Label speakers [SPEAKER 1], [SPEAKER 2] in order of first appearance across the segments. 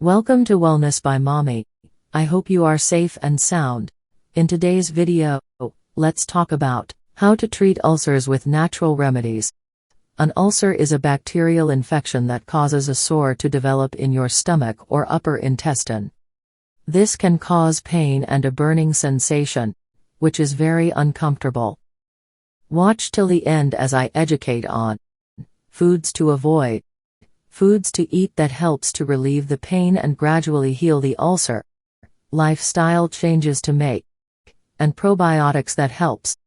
[SPEAKER 1] Welcome to Wellness by Mommy. I hope you are safe and sound. In today's video, let's talk about how to treat ulcers with natural remedies. An ulcer is a bacterial infection that causes a sore to develop in your stomach or upper intestine. This can cause pain and a burning sensation, which is very uncomfortable. Watch till the end as I educate on foods to avoid, foods to eat that helps to relieve the pain and gradually heal the ulcer, lifestyle changes to make, and probiotics that helps.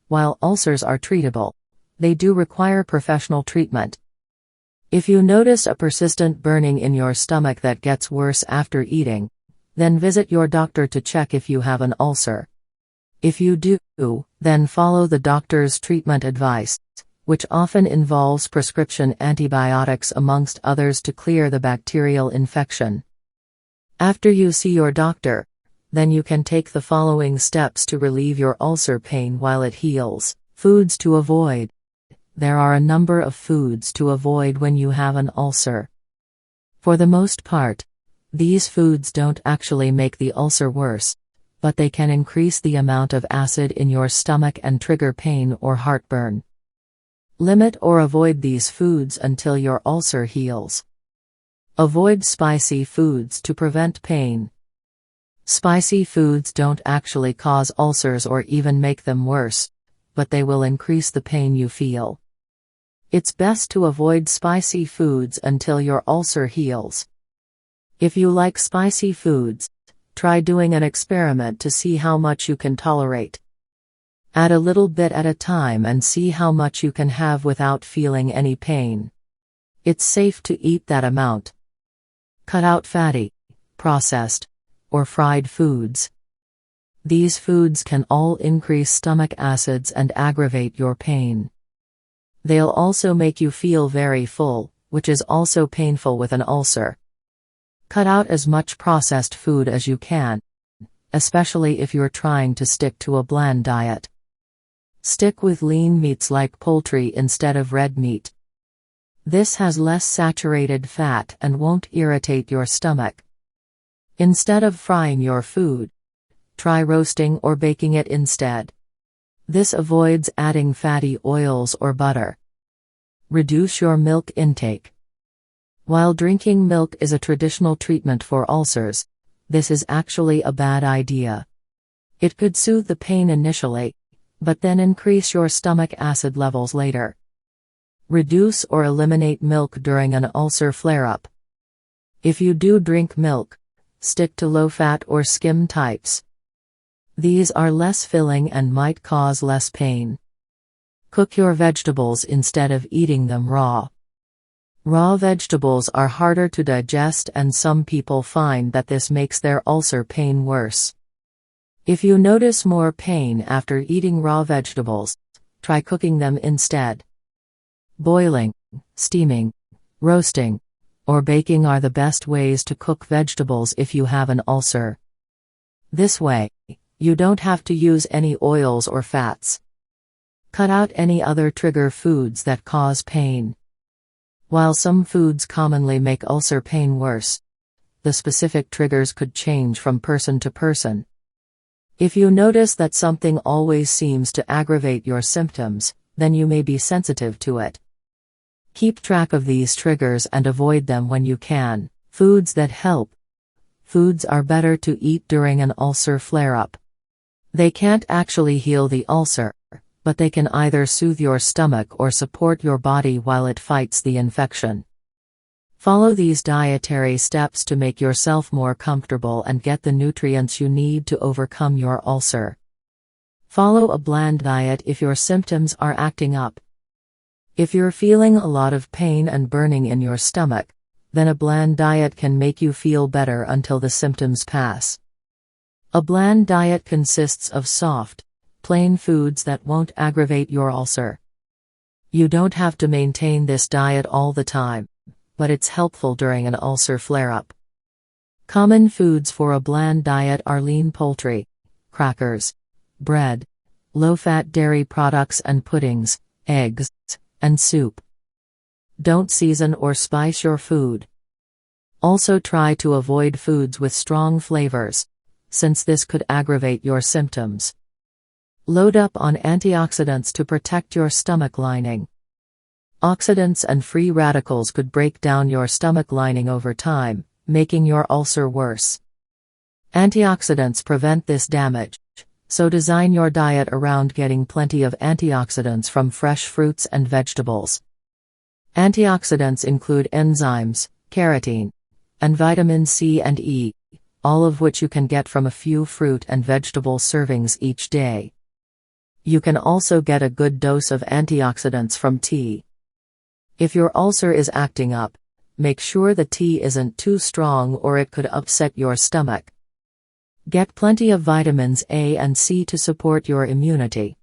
[SPEAKER 1] While ulcers are treatable, they do require professional treatment. If you notice a persistent burning in your stomach that gets worse after eating, then visit your doctor to check if you have an ulcer. If you do, then follow the doctor's treatment advice, which often involves prescription antibiotics amongst others to clear the bacterial infection. After you see your doctor, then you can take the following steps to relieve your ulcer pain while it heals. Foods to avoid. There are a number of foods to avoid when you have an ulcer. For the most part, these foods don't actually make the ulcer worse, but they can increase the amount of acid in your stomach and trigger pain or heartburn. Limit or avoid these foods until your ulcer heals. Avoid spicy foods to prevent pain. Spicy foods don't actually cause ulcers or even make them worse, but they will increase the pain you feel. It's best to avoid spicy foods until your ulcer heals. If you like spicy foods, try doing an experiment to see how much you can tolerate. Add a little bit at a time and see how much you can have without feeling any pain. It's safe to eat that amount. Cut out fatty, processed, or fried foods. These foods can all increase stomach acids and aggravate your pain. They'll also make you feel very full, which is also painful with an ulcer. Cut out as much processed food as you can, especially if you're trying to stick to a bland diet. Stick with lean meats like poultry instead of red meat. This has less saturated fat and won't irritate your stomach. Instead of frying your food, try roasting or baking it instead. This avoids adding fatty oils or butter. Reduce your milk intake. While drinking milk is a traditional treatment for ulcers, this is actually a bad idea. It could soothe the pain initially, but then increase your stomach acid levels later. Reduce or eliminate milk during an ulcer flare-up. If you do drink milk, stick to low-fat or skim types. These are less filling and might cause less pain. Cook your vegetables instead of eating them raw. Raw vegetables are harder to digest and some people find that this makes their ulcer pain worse. If you notice more pain after eating raw vegetables, try cooking them instead. Boiling, steaming, roasting, or baking are the best ways to cook vegetables if you have an ulcer. This way, you don't have to use any oils or fats. Cut out any other trigger foods that cause pain. While some foods commonly make ulcer pain worse, the specific triggers could change from person to person. If you notice that something always seems to aggravate your symptoms, then you may be sensitive to it. Keep track of these triggers and avoid them when you can. Foods that help. Foods are better to eat during an ulcer flare-up. They can't actually heal the ulcer, but they can either soothe your stomach or support your body while it fights the infection. Follow these dietary steps to make yourself more comfortable and get the nutrients you need to overcome your ulcer. Follow a bland diet if your symptoms are acting up. If you're feeling a lot of pain and burning in your stomach, then a bland diet can make you feel better until the symptoms pass. A bland diet consists of soft, plain foods that won't aggravate your ulcer. You don't have to maintain this diet all the time, but it's helpful during an ulcer flare-up. Common foods for a bland diet are lean poultry, crackers, bread, low-fat dairy products and puddings, eggs, and soup. Don't season or spice your food. Also try to avoid foods with strong flavors, since this could aggravate your symptoms. Load up on antioxidants to protect your stomach lining. Oxidants and free radicals could break down your stomach lining over time, making your ulcer worse. Antioxidants prevent this damage, so design your diet around getting plenty of antioxidants from fresh fruits and vegetables. Antioxidants include enzymes, keratin, and vitamin C and E, all of which you can get from a few fruit and vegetable servings each day. You can also get a good dose of antioxidants from tea. If your ulcer is acting up, make sure the tea isn't too strong or it could upset your stomach. Get plenty of vitamins A and C to support your immunity.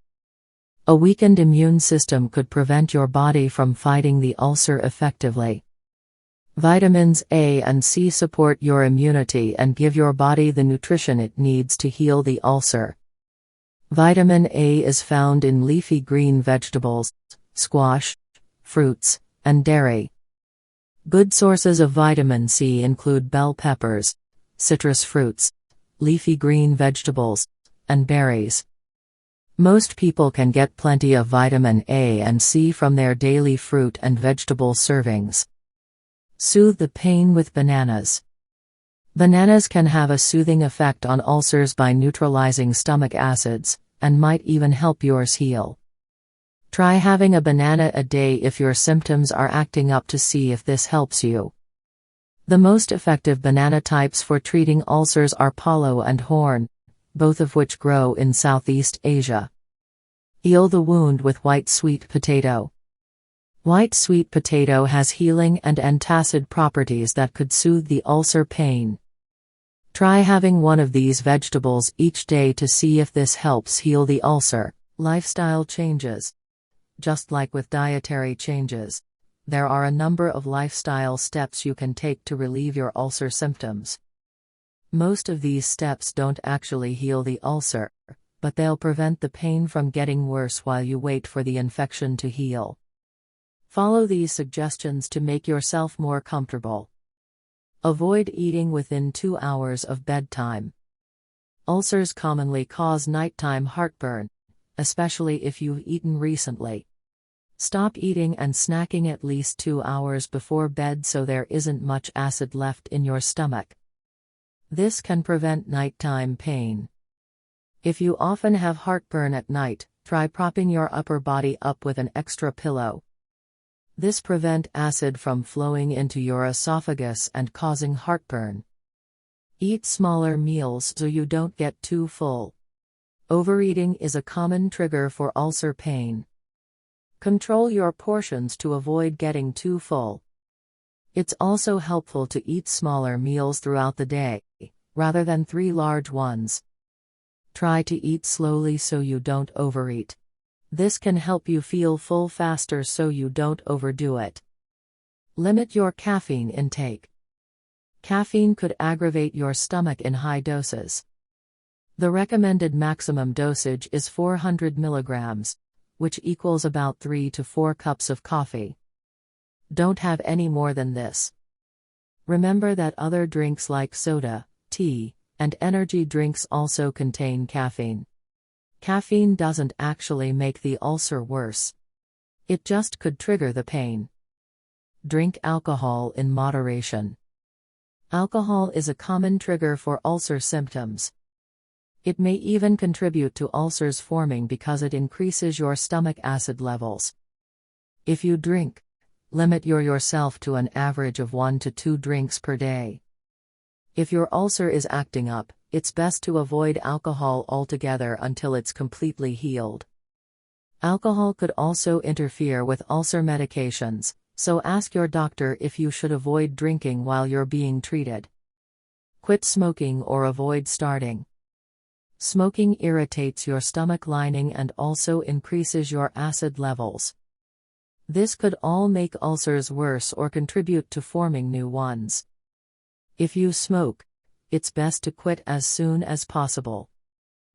[SPEAKER 1] A weakened immune system could prevent your body from fighting the ulcer effectively. Vitamins A and C support your immunity and give your body the nutrition it needs to heal the ulcer. Vitamin A is found in leafy green vegetables, squash, fruits, and dairy. Good sources of vitamin C include bell peppers, citrus fruits, leafy green vegetables, and berries. Most people can get plenty of vitamin A and C from their daily fruit and vegetable servings. Soothe the pain with bananas. Bananas can have a soothing effect on ulcers by neutralizing stomach acids, and might even help yours heal. Try having a banana a day if your symptoms are acting up to see if this helps you. The most effective banana types for treating ulcers are Palo and Horn, both of which grow in Southeast Asia. Heal the wound with white sweet potato. White sweet potato has healing and antacid properties that could soothe the ulcer pain. Try having one of these vegetables each day to see if this helps heal the ulcer. Lifestyle changes. Just like with dietary changes, there are a number of lifestyle steps you can take to relieve your ulcer symptoms. Most of these steps don't actually heal the ulcer, but they'll prevent the pain from getting worse while you wait for the infection to heal. Follow these suggestions to make yourself more comfortable. Avoid eating within 2 hours of bedtime. Ulcers commonly cause nighttime heartburn, especially if you've eaten recently. Stop eating and snacking at least 2 hours before bed so there isn't much acid left in your stomach. This can prevent nighttime pain. If you often have heartburn at night, try propping your upper body up with an extra pillow. This prevents acid from flowing into your esophagus and causing heartburn. Eat smaller meals so you don't get too full. Overeating is a common trigger for ulcer pain. Control your portions to avoid getting too full. It's also helpful to eat smaller meals throughout the day, rather than 3 large ones. Try to eat slowly so you don't overeat. This can help you feel full faster so you don't overdo it. Limit your caffeine intake. Caffeine could aggravate your stomach in high doses. The recommended maximum dosage is 400 milligrams, which equals about 3 to 4 cups of coffee. Don't have any more than this. Remember that other drinks like soda, tea, and energy drinks also contain caffeine. Caffeine doesn't actually make the ulcer worse. It just could trigger the pain. Drink alcohol in moderation. Alcohol is a common trigger for ulcer symptoms. It may even contribute to ulcers forming because it increases your stomach acid levels. If you drink, limit yourself to an average of 1 to 2 drinks per day. If your ulcer is acting up, it's best to avoid alcohol altogether until it's completely healed. Alcohol could also interfere with ulcer medications, so ask your doctor if you should avoid drinking while you're being treated. Quit smoking or avoid starting. Smoking irritates your stomach lining and also increases your acid levels. This could all make ulcers worse or contribute to forming new ones. If you smoke, it's best to quit as soon as possible.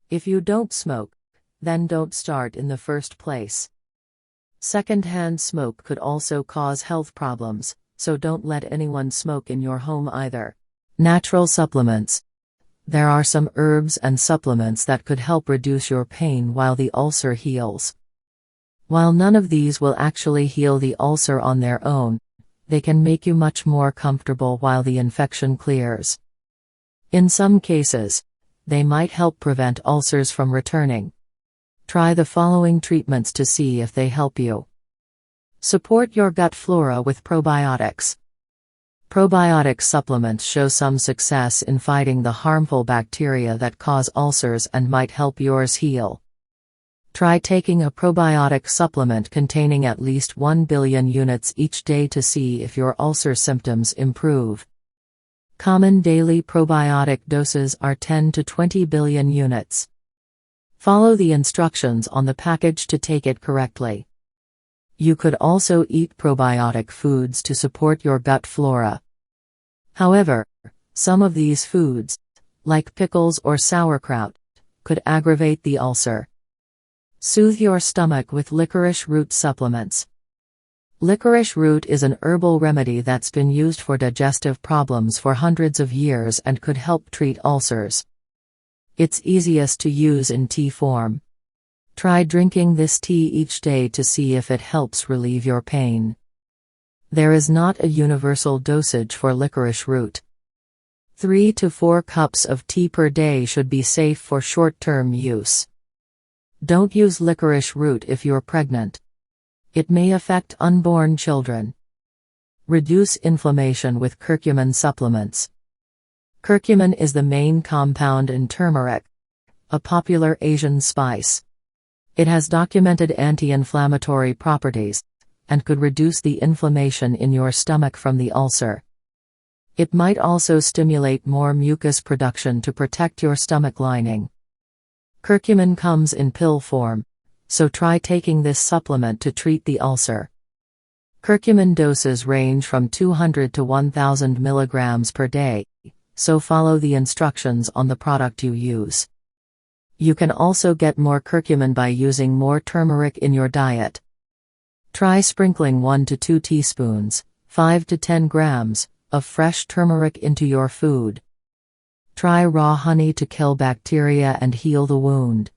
[SPEAKER 1] If you don't smoke, then don't start in the first place. Secondhand smoke could also cause health problems, so don't let anyone smoke in your home either. Natural supplements. There are some herbs and supplements that could help reduce your pain while the ulcer heals. While none of these will actually heal the ulcer on their own, they can make you much more comfortable while the infection clears. In some cases, they might help prevent ulcers from returning. Try the following treatments to see if they help you. Support your gut flora with probiotics. Probiotic supplements show some success in fighting the harmful bacteria that cause ulcers and might help yours heal. Try taking a probiotic supplement containing at least 1 billion units each day to see if your ulcer symptoms improve. Common daily probiotic doses are 10 to 20 billion units. Follow the instructions on the package to take it correctly. You could also eat probiotic foods to support your gut flora. However, some of these foods, like pickles or sauerkraut, could aggravate the ulcer. Soothe your stomach with licorice root supplements. Licorice root is an herbal remedy that's been used for digestive problems for hundreds of years and could help treat ulcers. It's easiest to use in tea form. Try drinking this tea each day to see if it helps relieve your pain. There is not a universal dosage for licorice root. 3 to 4 cups of tea per day should be safe for short-term use. Don't use licorice root if you're pregnant. It may affect unborn children. Reduce inflammation with curcumin supplements. Curcumin is the main compound in turmeric, a popular Asian spice. It has documented anti-inflammatory properties, and could reduce the inflammation in your stomach from the ulcer. It might also stimulate more mucus production to protect your stomach lining. Curcumin comes in pill form, so try taking this supplement to treat the ulcer. Curcumin doses range from 200 to 1000 milligrams per day, so follow the instructions on the product you use. You can also get more curcumin by using more turmeric in your diet. Try sprinkling 1 to 2 teaspoons, 5 to 10 grams, of fresh turmeric into your food. Try raw honey to kill bacteria and heal the wound.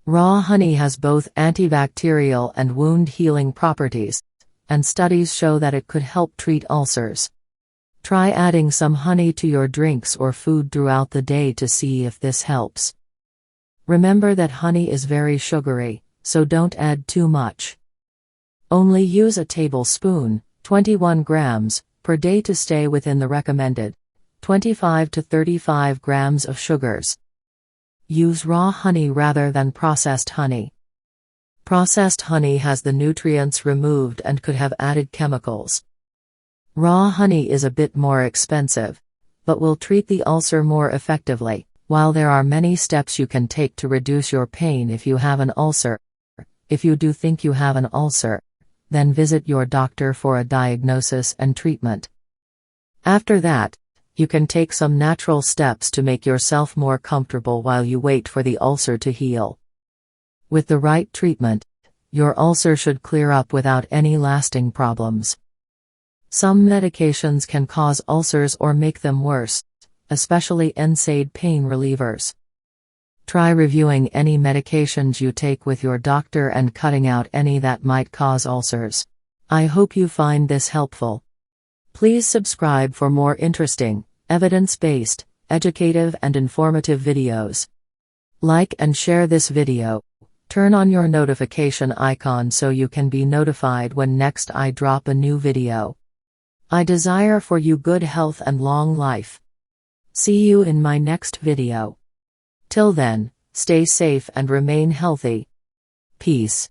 [SPEAKER 1] Raw honey has both antibacterial and wound-healing properties, and studies show that it could help treat ulcers. Try adding some honey to your drinks or food throughout the day to see if this helps. Remember that honey is very sugary, so don't add too much. Only use a tablespoon, 21 grams, per day to stay within the recommended 25 to 35 grams of sugars. Use raw honey rather than processed honey. Processed honey has the nutrients removed and could have added chemicals. Raw honey is a bit more expensive, but will treat the ulcer more effectively. While there are many steps you can take to reduce your pain if you have an ulcer, if you do think you have an ulcer, then visit your doctor for a diagnosis and treatment. After that, you can take some natural steps to make yourself more comfortable while you wait for the ulcer to heal. With the right treatment, your ulcer should clear up without any lasting problems. Some medications can cause ulcers or make them worse, especially NSAID pain relievers. Try reviewing any medications you take with your doctor and cutting out any that might cause ulcers. I hope you find this helpful. Please subscribe for more interesting, evidence-based, educative and informative videos. Like and share this video. Turn on your notification icon so you can be notified when next I drop a new video. I desire for you good health and long life. See you in my next video. Till then, stay safe and remain healthy. Peace.